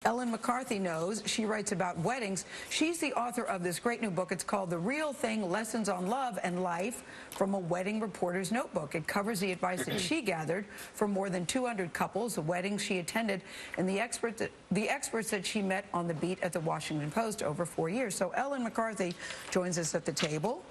Ellen McCarthy knows. She writes about weddings. She's the author of this great new book. It's called The Real Thing, Lessons on Love and Life from a Wedding Reporter's Notebook. It covers the advice that she gathered from more than 200 couples, the weddings she attended, and the experts that she met on the beat at the Washington Post over 4 years. So Ellen McCarthy joins us at the table.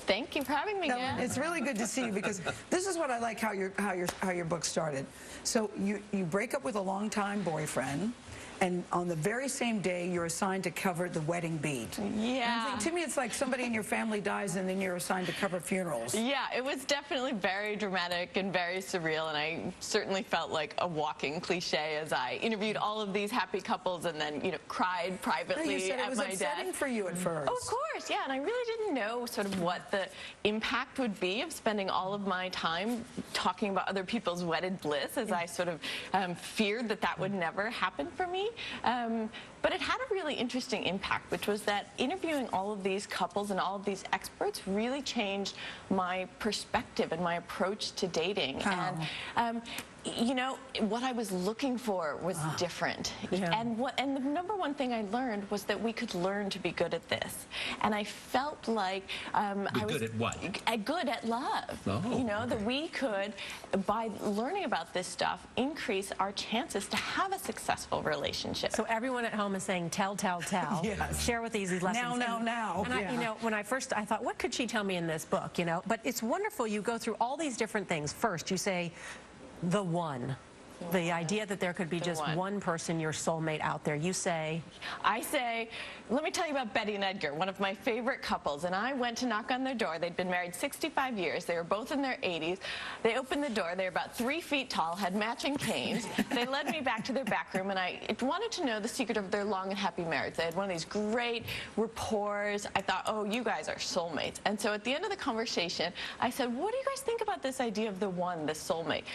Thank you for having me again. It's really good to see you, because this is what I like how your book started. So you break up with a longtime boyfriend, and on the very same day you're assigned to cover the wedding beat. Yeah. To me it's like somebody in your family dies and then you're assigned to cover funerals. Yeah, it was definitely very dramatic and very surreal, and I certainly felt like a walking cliche as I interviewed all of these happy couples and then, cried privately you said at it was my upsetting desk. for you at first. Oh, of course, yeah, and I really didn't know sort of what the impact would be of spending all of my time talking about other people's wedded bliss, as I sort of feared that that would never happen for me. But it had a really interesting impact, which was that interviewing all of these couples and all of these experts really changed my perspective and my approach to dating. How? And what I was looking for was different. Yeah. And the number one thing I learned was that we could learn to be good at this. And I felt like I was good at what? Good at love. Oh, that we could, by learning about this stuff, increase our chances to have a successful relationship. So everyone at home is saying, tell, tell, tell. Yes. Share with these lessons. Now. And I, when I thought, what could she tell me in this book, But it's wonderful. You go through all these different things. First, you say, the one. The idea that there could be just one person, your soulmate out there. You say? I say, let me tell you about Betty and Edgar, one of my favorite couples. And I went to knock on their door. They'd been married 65 years. They were both in their 80s. They opened the door. They were about 3 feet tall, had matching canes. They led me back to their back room, and I wanted to know the secret of their long and happy marriage. They had one of these great rapports. I thought, oh, you guys are soulmates. And so at the end of the conversation, I said, what do you guys think about this idea of the one, the soulmate?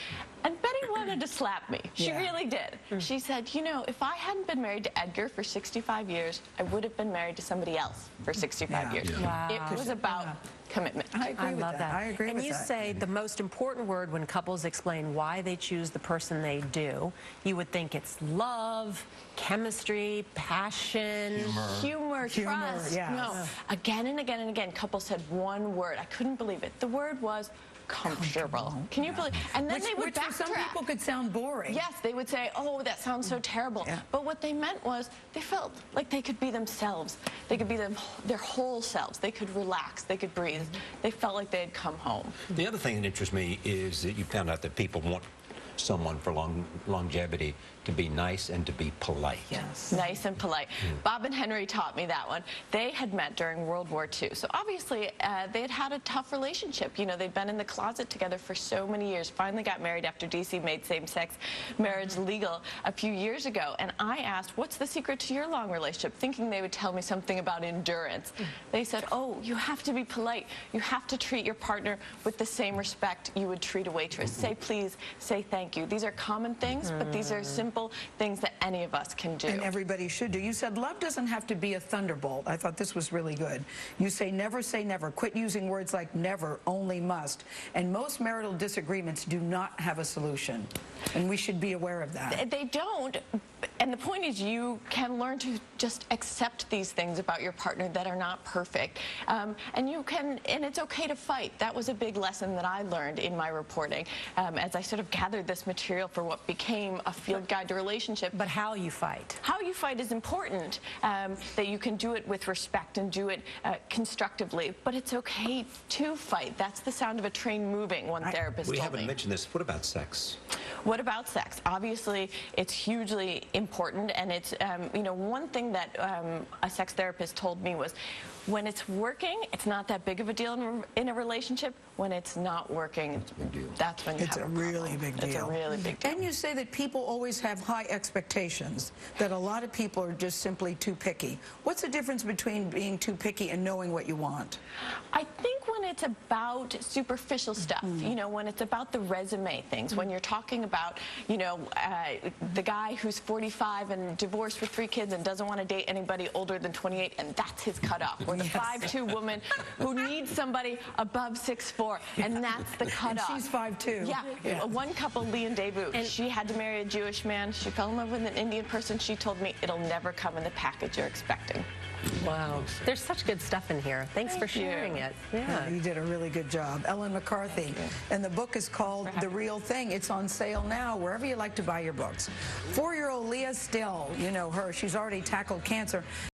And Betty wanted to slap me. She really did. She said, if I hadn't been married to Edgar for 65 years, I would have been married to somebody else for 65 years. Wow. It was about commitment. I love that. I agree with that. And you say the most important word when couples explain why they choose the person they do, you would think it's love, chemistry, passion, humor, trust. Yeah. No, again and again and again, couples said one word. I couldn't believe it. The word was comfortable. Can you believe? And then they would backtrack. Some people could sound boring. Yes, they would say, oh, that sounds so terrible. Yeah. But what they meant was they felt like they could be themselves. They could be their whole selves. They could relax. They could breathe. They felt like they had come home. The other thing that interests me is that you found out that people want someone for longevity to be nice and to be polite. Yes. Nice and polite. Bob and Henry taught me that one. They had met during World War II. So obviously they had had a tough relationship. They'd been in the closet together for so many years. Finally got married after DC made same-sex marriage legal a few years ago. And I asked, what's the secret to your long relationship? Thinking they would tell me something about endurance. They said, oh, you have to be polite. You have to treat your partner with the same respect you would treat a waitress. Say please, say thank you. These are common things, but these are simple things that any of us can do. And everybody should do. You said love doesn't have to be a thunderbolt. I thought this was really good. You say never say never. Quit using words like never, only, must. And most marital disagreements do not have a solution. And we should be aware of that. They don't. And the point is, you can learn to just accept these things about your partner that are not perfect. And it's okay to fight. That was a big lesson that I learned in my reporting as I sort of gathered this material for what became a field guide to relationship. But how you fight. How you fight is important, that you can do it with respect and do it constructively. But it's okay to fight. That's the sound of a train moving, one therapist told me. We haven't mentioned this. What about sex? What about sex? Obviously, it's hugely important, and it's, one thing that a sex therapist told me was, when it's working, it's not that big of a deal in a relationship. When it's not working, that's when you have a problem. It's a really big deal. It's a really big deal. And you say that people always have high expectations, that a lot of people are just simply too picky. What's the difference between being too picky and knowing what you want? I think when it's about superficial stuff, when it's about the resume things, when you're talking about, the guy who's 45 and divorced with 3 kids and doesn't want to date anybody older than 28, and that's his cutoff, or the 5'2" woman who needs somebody above 6'4", 4, and that's the cutoff. And she's 5'2". Yeah. One couple, Lee and Davu, and she had to marry a Jewish man. She fell in love with an Indian person. She told me it'll never come in the package you're expecting. Wow. There's such good stuff in here. Thanks for sharing it. Yeah. You did a really good job. Ellen McCarthy. And the book is called The Real Thing. It's on sale now wherever you like to buy your books. 4-year-old Leah Still, you know her. She's already tackled cancer.